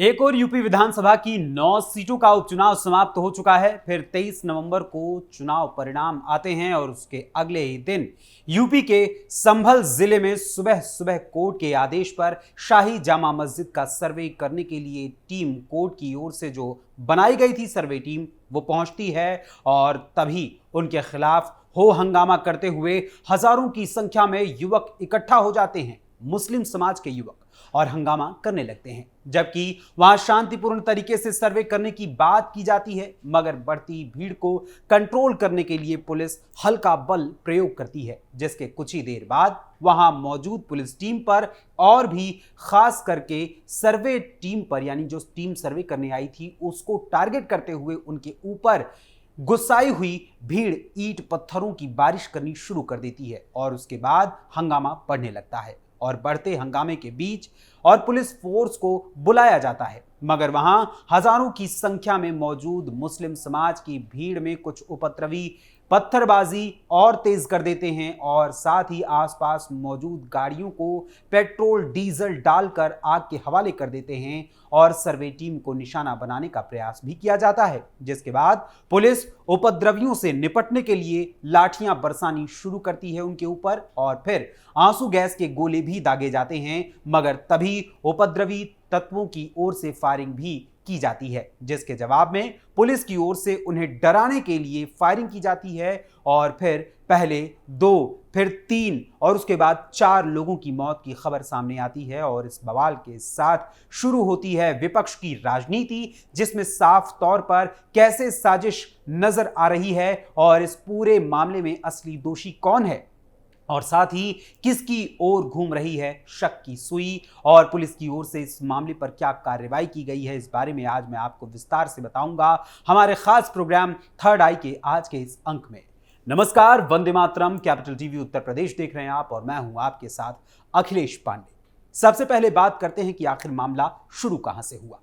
एक और यूपी विधानसभा की 9 सीटों का उपचुनाव समाप्त हो चुका है। फिर 23 नवंबर को चुनाव परिणाम आते हैं और उसके अगले ही दिन यूपी के संभल जिले में सुबह सुबह कोर्ट के आदेश पर शाही जामा मस्जिद का सर्वे करने के लिए टीम कोर्ट की ओर से जो बनाई गई थी सर्वे टीम वो पहुंचती है और तभी उनके खिलाफ हो हंगामा करते हुए हजारों की संख्या में युवक इकट्ठा हो जाते हैं, मुस्लिम समाज के युवक, और हंगामा करने लगते हैं। जबकि वहां शांतिपूर्ण तरीके से सर्वे करने की बात की जाती है, मगर बढ़ती भीड़ को कंट्रोल करने के लिए पुलिस हल्का बल प्रयोग करती है, जिसके कुछ ही देर बाद वहां मौजूद पुलिस टीम पर और भी खास करके सर्वे टीम पर, यानी जो टीम सर्वे करने आई थी उसको टारगेट करते हुए उनके ऊपर गुस्साई हुई भीड़ ईंट पत्थरों की बारिश करनी शुरू कर देती है और उसके बाद हंगामा बढ़ने लगता है। और बढ़ते हंगामे के बीच और पुलिस फोर्स को बुलाया जाता है, मगर वहां हजारों की संख्या में मौजूद मुस्लिम समाज की भीड़ में कुछ उपद्रवी पत्थरबाजी और तेज कर देते हैं और साथ ही आसपास मौजूद गाड़ियों को पेट्रोल डीजल डालकर आग के हवाले कर देते हैं और सर्वे टीम को निशाना बनाने का प्रयास भी किया जाता है। जिसके बाद पुलिस उपद्रवियों से निपटने के लिए लाठियां बरसानी शुरू करती है उनके ऊपर और फिर आंसू गैस के गोले भी दागे जाते हैं, मगर तभी उपद्रवी तत्वों की ओर से फायरिंग भी की जाती है, जिसके जवाब में पुलिस की ओर से उन्हें डराने के लिए फायरिंग की जाती है और फिर पहले 2 फिर 3 और उसके बाद 4 लोगों की मौत की खबर सामने आती है। और इस बवाल के साथ शुरू होती है विपक्ष की राजनीति, जिसमें साफ तौर पर कैसे साजिश नजर आ रही है और इस पूरे मामले में असली दोषी कौन है और साथ ही किसकी ओर घूम रही है शक की सुई, और पुलिस की ओर से इस मामले पर क्या कार्रवाई की गई है, इस बारे में आज मैं आपको विस्तार से बताऊंगा हमारे खास प्रोग्राम थर्ड आई के आज के इस अंक में। नमस्कार, वंदे मातरम, कैपिटल टीवी उत्तर प्रदेश देख रहे हैं आप और मैं हूं आपके साथ अखिलेश पांडे। सबसे पहले बात करते हैं कि आखिर मामला शुरू कहां से हुआ।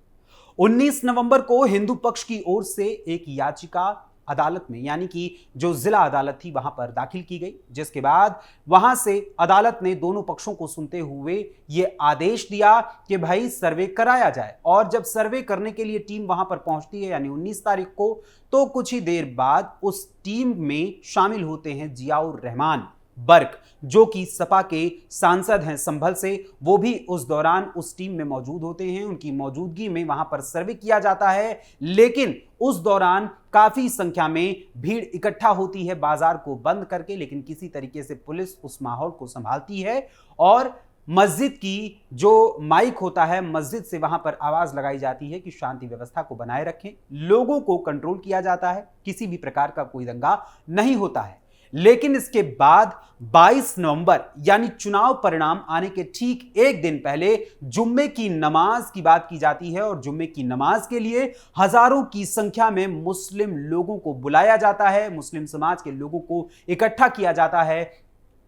19 नवंबर को हिंदू पक्ष की ओर से एक याचिका अदालत में, यानी कि जो जिला अदालत थी वहां पर दाखिल की गई, जिसके बाद वहां से अदालत ने दोनों पक्षों को सुनते हुए यह आदेश दिया कि भाई सर्वे कराया जाए। और जब सर्वे करने के लिए टीम वहां पर पहुंचती है यानी 19 तारीख को, तो कुछ ही देर बाद उस टीम में शामिल होते हैं जियाउर रहमान बर्क, जो कि सपा के सांसद हैं संभल से। वो भी उस दौरान उस टीम में मौजूद होते हैं, उनकी मौजूदगी में वहां पर सर्वे किया जाता है। लेकिन उस दौरान काफी संख्या में भीड़ इकट्ठा होती है बाजार को बंद करके, लेकिन किसी तरीके से पुलिस उस माहौल को संभालती है और मस्जिद की जो माइक होता है मस्जिद से वहां पर आवाज लगाई जाती है कि शांति व्यवस्था को बनाए रखें, लोगों को कंट्रोल किया जाता है, किसी भी प्रकार का कोई दंगा नहीं होता है। लेकिन इसके बाद 22 नवंबर यानी चुनाव परिणाम आने के ठीक एक दिन पहले जुम्मे की नमाज की बात की जाती है और जुम्मे की नमाज के लिए हजारों की संख्या में मुस्लिम लोगों को बुलाया जाता है, मुस्लिम समाज के लोगों को इकट्ठा किया जाता है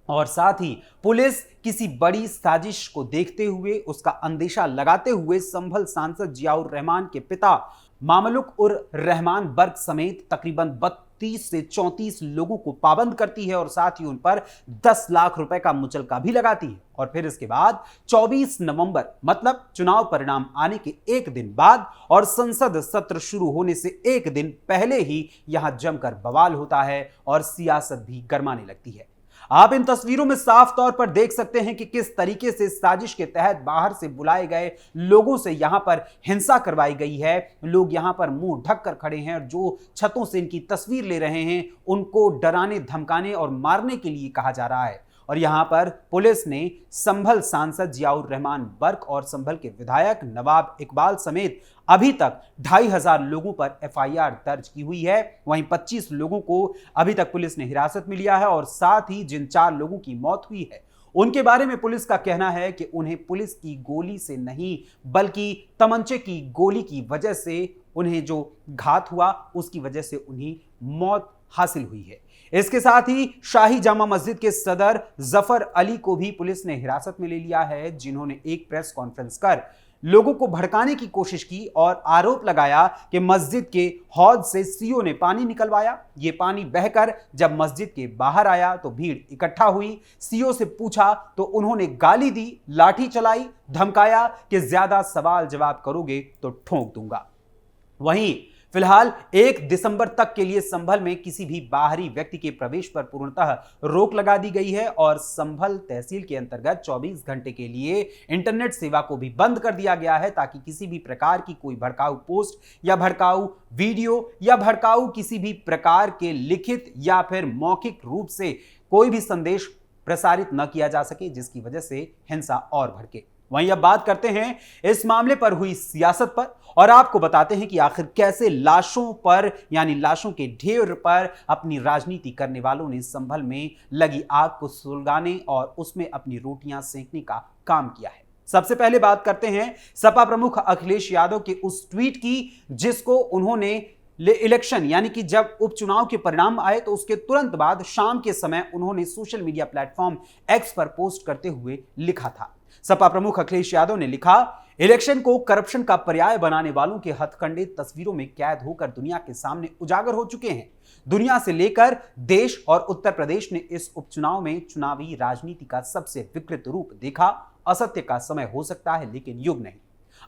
और साथ ही पुलिस किसी बड़ी साजिश को देखते हुए, उसका अंदेशा लगाते हुए संभल सांसद जियाउर रहमान के पिता मामलुक उर रहमान बर्क समेत तकरीबन 32 से 34 लोगों को पाबंद करती है और साथ ही उन पर 10 लाख रुपए का मुचलका भी लगाती है। और फिर इसके बाद 24 नवंबर मतलब चुनाव परिणाम आने के एक दिन बाद और संसद सत्र शुरू होने से एक दिन पहले ही यहां जमकर बवाल होता है और सियासत भी गरमाने लगती है। आप इन तस्वीरों में साफ तौर पर देख सकते हैं कि किस तरीके से साजिश के तहत बाहर से बुलाए गए लोगों से यहां पर हिंसा करवाई गई है। लोग यहां पर मुंह ढककर खड़े हैं और जो छतों से इनकी तस्वीर ले रहे हैं उनको डराने, धमकाने और मारने के लिए कहा जा रहा है। और यहां पर पुलिस ने संभल सांसद जियाउर रहमान बर्क और संभल के विधायक नवाब इकबाल समेत अभी तक 2500 लोगों पर एफआईआर दर्ज की हुई है। वहीं 25 लोगों को अभी तक पुलिस ने हिरासत में लिया है और साथ ही जिन 4 लोगों की मौत हुई है उनके बारे में पुलिस का कहना है कि उन्हें पुलिस की गोली से नहीं बल्कि तमंचे की गोली की वजह से उन्हें जो घात हुआ उसकी वजह से उन्हें मौत हासिल हुई है। इसके साथ ही शाही जामा मस्जिद के सदर जफर अली को भी पुलिस ने हिरासत में ले लिया है, जिन्होंने एक प्रेस कॉन्फ्रेंस कर लोगों को भड़काने की कोशिश की और आरोप लगाया कि मस्जिद के हौज से सीओ ने पानी निकलवाया। ये पानी बहकर जब मस्जिद के बाहर आया तो भीड़ इकट्ठा हुई। सीओ से पूछा तो उन्होंने गाली दी, लाठी चलाई, धमकाया कि ज्यादा सवाल जवाब करोगे तो ठोक दूंगा। वहीं फिलहाल 1 दिसंबर तक के लिए संभल में किसी भी बाहरी व्यक्ति के प्रवेश पर पूर्णतः रोक लगा दी गई है और संभल तहसील के अंतर्गत 24 घंटे के लिए इंटरनेट सेवा को भी बंद कर दिया गया है, ताकि किसी भी प्रकार की कोई भड़काऊ पोस्ट या भड़काऊ वीडियो या भड़काऊ किसी भी प्रकार के लिखित या फिर मौखिक रूप से कोई भी संदेश प्रसारित न किया जा सके, जिसकी वजह से हिंसा और भड़के। वहीं अब बात करते हैं इस मामले पर हुई सियासत पर और आपको बताते हैं कि आखिर कैसे लाशों पर यानी लाशों के ढेर पर अपनी राजनीति करने वालों ने संभल में लगी आग को सुलगाने और उसमें अपनी रोटियां सेंकने का काम किया है। सबसे पहले बात करते हैं सपा प्रमुख अखिलेश यादव के उस ट्वीट की, जिसको उन्होंने इलेक्शन यानी कि जब उपचुनाव के परिणाम आए तो उसके तुरंत बाद शाम के समय उन्होंने सोशल मीडिया प्लेटफॉर्म एक्स पर पोस्ट करते हुए लिखा था। सपा प्रमुख अखिलेश यादव ने लिखा, इलेक्शन को करप्शन का पर्याय बनाने वालों के हथकंडे तस्वीरों में कैद होकर दुनिया के सामने उजागर हो चुके हैं। दुनिया से लेकर देश और उत्तर प्रदेश ने इस उपचुनाव में चुनावी राजनीति का सबसे विकृत रूप देखा। असत्य का समय हो सकता है लेकिन युग नहीं।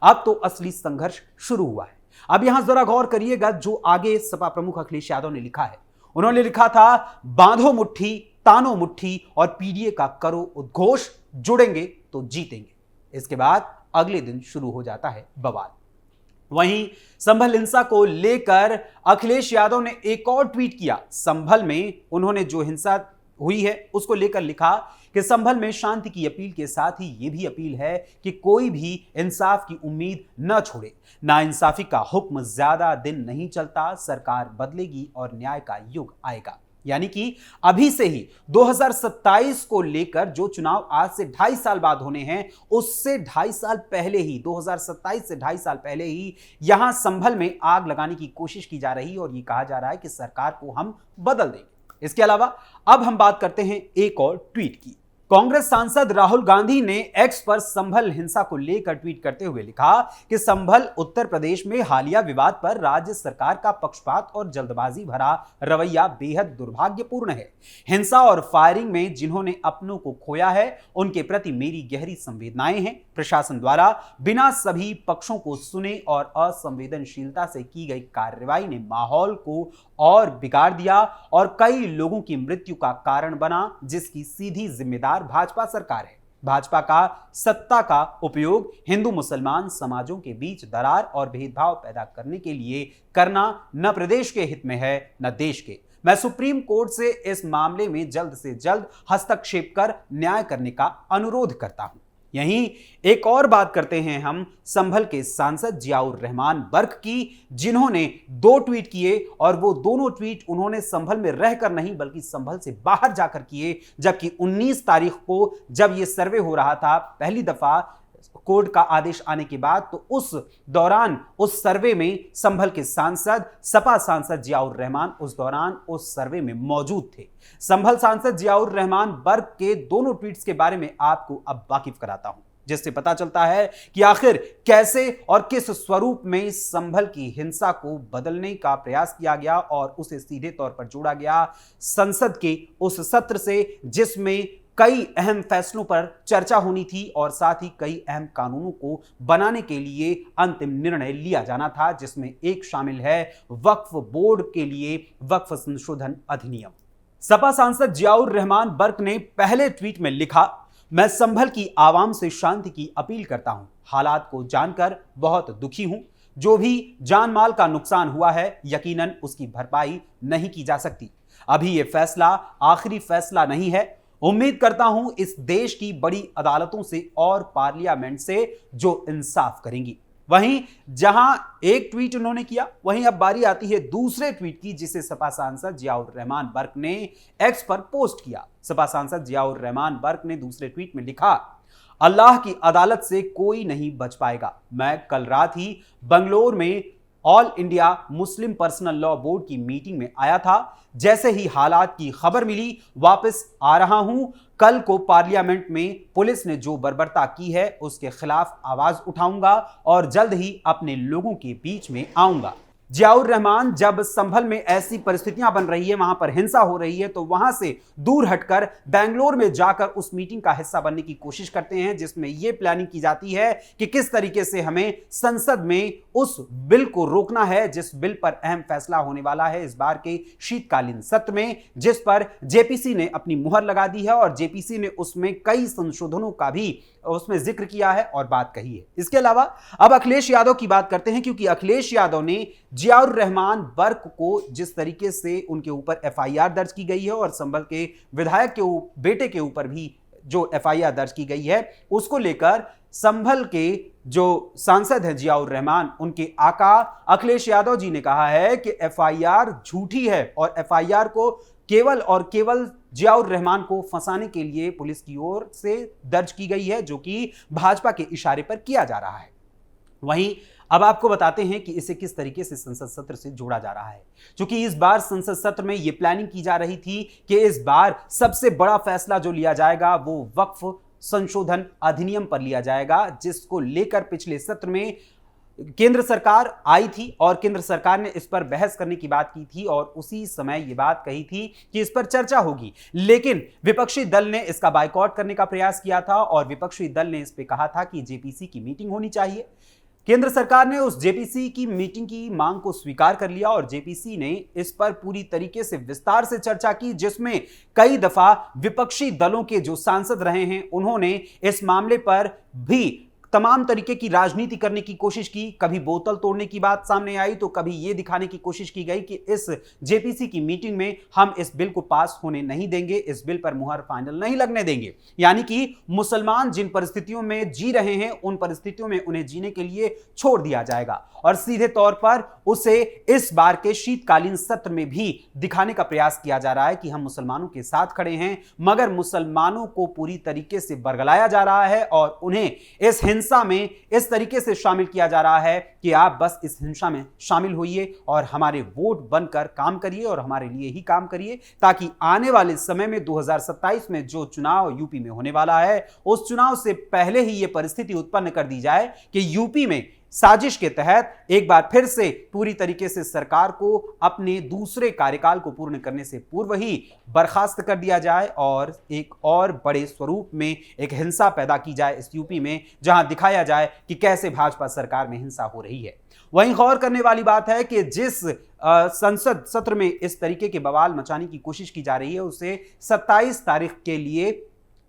अब तो असली संघर्ष शुरू हुआ है। अब यहां जरा गौर करिएगा जो आगे सपा प्रमुख अखिलेश यादव ने लिखा है। उन्होंने लिखा था, बांधो मुट्ठी, तानो मुट्ठी और पीडीए का करो उद्घोष, जुड़ेंगे तो जीतेंगे। इसके बाद अगले दिन शुरू हो जाता है बवाल। वहीं संभल हिंसा को लेकर अखिलेश यादव ने एक और ट्वीट किया। संभल में उन्होंने जो हिंसा हुई है उसको लेकर लिखा कि संभल में शांति की अपील के साथ ही यह भी अपील है कि कोई भी इंसाफ की उम्मीद न छोड़े। नाइंसाफी का हुक्म ज्यादा दिन नहीं चलता, सरकार बदलेगी और न्याय का युग आएगा। यानी कि अभी से ही 2027 को लेकर जो चुनाव आज से 2.5 साल बाद होने हैं, उससे 2.5 साल पहले ही 2027 से 2.5 साल पहले ही यहां संभल में आग लगाने की कोशिश की जा रही है और यह कहा जा रहा है कि सरकार को हम बदल देंगे। इसके अलावा अब हम बात करते हैं एक और ट्वीट की। कांग्रेस सांसद राहुल गांधी ने एक्स पर संभल हिंसा को लेकर ट्वीट करते हुए लिखा कि संभल उत्तर प्रदेश में हालिया विवाद पर राज्य सरकार का पक्षपात और जल्दबाजी भरा रवैया बेहद दुर्भाग्यपूर्ण है। हिंसा और फायरिंग में जिन्होंने अपनों को खोया है उनके प्रति मेरी गहरी संवेदनाएं हैं। प्रशासन द्वारा बिना सभी पक्षों को सुने और असंवेदनशीलता से की गई कार्रवाई ने माहौल को और बिगाड़ दिया और कई लोगों की मृत्यु का कारण बना, जिसकी सीधी जिम्मेदार भाजपा सरकार है। भाजपा का सत्ता का उपयोग हिंदू मुसलमान समाजों के बीच दरार और भेदभाव पैदा करने के लिए करना न प्रदेश के हित में है न देश के। मैं सुप्रीम कोर्ट से इस मामले में जल्द से जल्द हस्तक्षेप कर न्याय करने का अनुरोध करता हूं। यहीं एक और बात करते हैं हम संभल के सांसद जियाउर रहमान बर्क की, जिन्होंने 2 ट्वीट किए और वो दोनों ट्वीट उन्होंने संभल में रहकर नहीं बल्कि संभल से बाहर जाकर किए। जबकि 19 तारीख को जब ये सर्वे हो रहा था पहली दफा कोर्ट का आदेश आने के बाद, तो उस दौरान उस सर्वे में संभल के सांसद सपा सांसद जियाउर रहमान उस दौरान उस सर्वे में मौजूद थे। संभल सांसद जियाउर रहमान बर्क के दोनों ट्वीट्स के बारे में आपको अब वाकिफ कराता हूं, जिससे पता चलता है कि आखिर कैसे और किस स्वरूप में संभल की हिंसा को बदलने का प्रयास किया गया और उसे सीधे तौर पर जोड़ा गया संसद के उस सत्र से जिसमें कई अहम फैसलों पर चर्चा होनी थी और साथ ही कई अहम कानूनों को बनाने के लिए अंतिम निर्णय लिया जाना था, जिसमें एक शामिल है वक्फ बोर्ड के लिए वक्फ संशोधन अधिनियम। सपा सांसद जियाउर रहमान बर्क ने पहले ट्वीट में लिखा, मैं संभल की आवाम से शांति की अपील करता हूं। हालात को जानकर बहुत दुखी हूं। जो भी जान माल का नुकसान हुआ है यकीनन उसकी भरपाई नहीं की जा सकती। अभी यह फैसला आखिरी फैसला नहीं है। उम्मीद करता हूं इस देश की बड़ी अदालतों से और पार्लियामेंट से जो इंसाफ करेंगी। वहीं जहां एक ट्वीट उन्होंने किया, वहीं अब बारी आती है दूसरे ट्वीट की, जिसे सपा सांसद जियाउर रहमान बर्क ने एक्स पर पोस्ट किया। सपा सांसद जियाउर रहमान बर्क ने दूसरे ट्वीट में लिखा, अल्लाह की अदालत से कोई नहीं बच पाएगा। मैं कल रात ही बंगलोर में all India Muslim personal law board की मीटिंग में आया था। जैसे ही हालात की खबर मिली वापस आ रहा हूं। कल को पार्लियामेंट में पुलिस ने जो बर्बरता की है उसके खिलाफ आवाज उठाऊंगा और जल्द ही अपने लोगों के बीच में आऊंगा। जियाउर रहमान जब संभल में ऐसी परिस्थितियां बन रही है, वहां पर हिंसा हो रही है, तो वहां से दूर हटकर बेंगलोर में जाकर उस मीटिंग का हिस्सा बनने की कोशिश करते हैं जिसमें यह प्लानिंग की जाती है कि किस तरीके से हमें संसद में उस बिल को रोकना है जिस बिल पर अहम फैसला होने वाला है इस बार के शीतकालीन सत्र में, जिस पर जेपीसी ने अपनी मुहर लगा दी है और जेपीसी ने उसमें कई संशोधनों का भी उसमें जिक्र किया है और बात कही है। इसके अलावा अब अखिलेश यादव की बात करते हैं, क्योंकि अखिलेश यादव ने जियाउर रहमान बर्क को जिस तरीके से उनके ऊपर एफआईआर दर्ज की गई है और संभल के विधायक के बेटे के ऊपर भी जो एफआईआर दर्ज की गई है उसको लेकर संभल के जो सांसद है जियाउर रहमान, उनके आका अखिलेश यादव जी ने कहा है कि एफआईआर झूठी है और एफआईआर को केवल और केवल जियाउर रहमान को फंसाने के लिए पुलिस की ओर से दर्ज की गई है, जो कि भाजपा के इशारे पर किया जा रहा है। वहीं अब आपको बताते हैं कि इसे किस तरीके से संसद सत्र से जोड़ा जा रहा है, क्योंकि इस बार संसद सत्र में यह प्लानिंग की जा रही थी कि इस बार सबसे बड़ा फैसला जो लिया जाएगा वो वक्फ संशोधन अधिनियम पर लिया जाएगा, जिसको लेकर पिछले सत्र में केंद्र सरकार आई थी और केंद्र सरकार ने इस पर बहस करने की बात की थी और उसी समय यह बात कही थी कि इस पर चर्चा होगी, लेकिन विपक्षी दल ने इसका बायकॉट करने का प्रयास किया था और विपक्षी दल ने इस पर कहा था कि जेपीसी की मीटिंग होनी चाहिए। केंद्र सरकार ने उस जेपीसी की मीटिंग की मांग को स्वीकार कर लिया और जेपीसी ने इस पर पूरी तरीके से विस्तार से चर्चा की, जिसमें कई दफा विपक्षी दलों के जो सांसद रहे हैं उन्होंने इस मामले पर भी तमाम तरीके की राजनीति करने की कोशिश की। कभी बोतल तोड़ने की बात सामने आई तो कभी यह दिखाने की कोशिश की गई कि इस जेपीसी की मीटिंग में हम इस बिल को पास होने नहीं देंगे, इस बिल पर मुहर फाइनल नहीं लगने देंगे। यानी कि मुसलमान जिन परिस्थितियों में जी रहे हैं उन परिस्थितियों में उन्हें जीने के लिए छोड़ दिया जाएगा और सीधे तौर पर उसे इस बार के शीतकालीन सत्र में भी दिखाने का प्रयास किया जा रहा है कि हम मुसलमानों के साथ खड़े हैं, मगर मुसलमानों को पूरी तरीके से बरगलाया जा रहा है और उन्हें इस हिंसा में इस तरीके से शामिल किया जा रहा है कि आप बस इस हिंसा में शामिल होइए और हमारे वोट बनकर काम करिए और हमारे लिए ही काम करिए, ताकि आने वाले समय में 2027 में जो चुनाव यूपी में होने वाला है उस चुनाव से पहले ही यह परिस्थिति उत्पन्न कर दी जाए कि यूपी में साजिश के तहत एक बार फिर से पूरी तरीके से सरकार को अपने दूसरे कार्यकाल को पूर्ण करने से पूर्व ही बर्खास्त कर दिया जाए और एक और बड़े स्वरूप में एक हिंसा पैदा की जाए इस यूपी में, जहां दिखाया जाए कि कैसे भाजपा सरकार में हिंसा हो रही है। वहीं गौर करने वाली बात है कि जिस संसद सत्र में इस तरीके के बवाल मचाने की कोशिश की जा रही है उसे 27 तारीख के लिए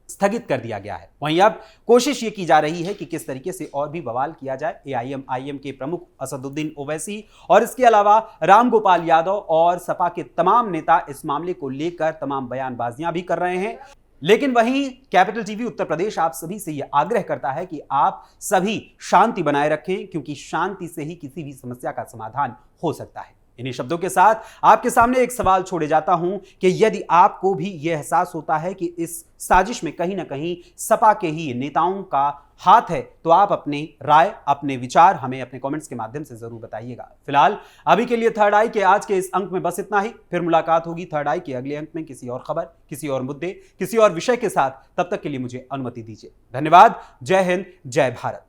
स्थगित कर दिया गया है। वहीं अब कोशिश ये की जा रही है कि किस तरीके से और भी बवाल किया जाए। एआईएमआईएम के प्रमुख असदुद्दीन ओवैसी और इसके अलावा रामगोपाल यादव और सपा के तमाम नेता इस मामले को लेकर तमाम बयानबाजियां भी कर रहे हैं। लेकिन वहीं कैपिटल टीवी उत्तर प्रदेश आप सभी से यह आग्रह करता है कि आप सभी शांति बनाए रखें, क्योंकि शांति से ही किसी भी समस्या का समाधान हो सकता है। इन्हीं शब्दों के साथ आपके सामने एक सवाल छोड़े जाता हूं कि यदि आपको भी यह एहसास होता है कि इस साजिश में कहीं ना कहीं सपा के ही नेताओं का हाथ है, तो आप अपनी राय, अपने विचार हमें अपने कमेंट्स के माध्यम से जरूर बताइएगा। फिलहाल अभी के लिए थर्ड आई के आज के इस अंक में बस इतना ही। फिर मुलाकात होगी थर्ड आई के अगले अंक में किसी और खबर, किसी और मुद्दे, किसी और विषय के साथ। तब तक के लिए मुझे अनुमति दीजिए। धन्यवाद। जय हिंद, जय भारत।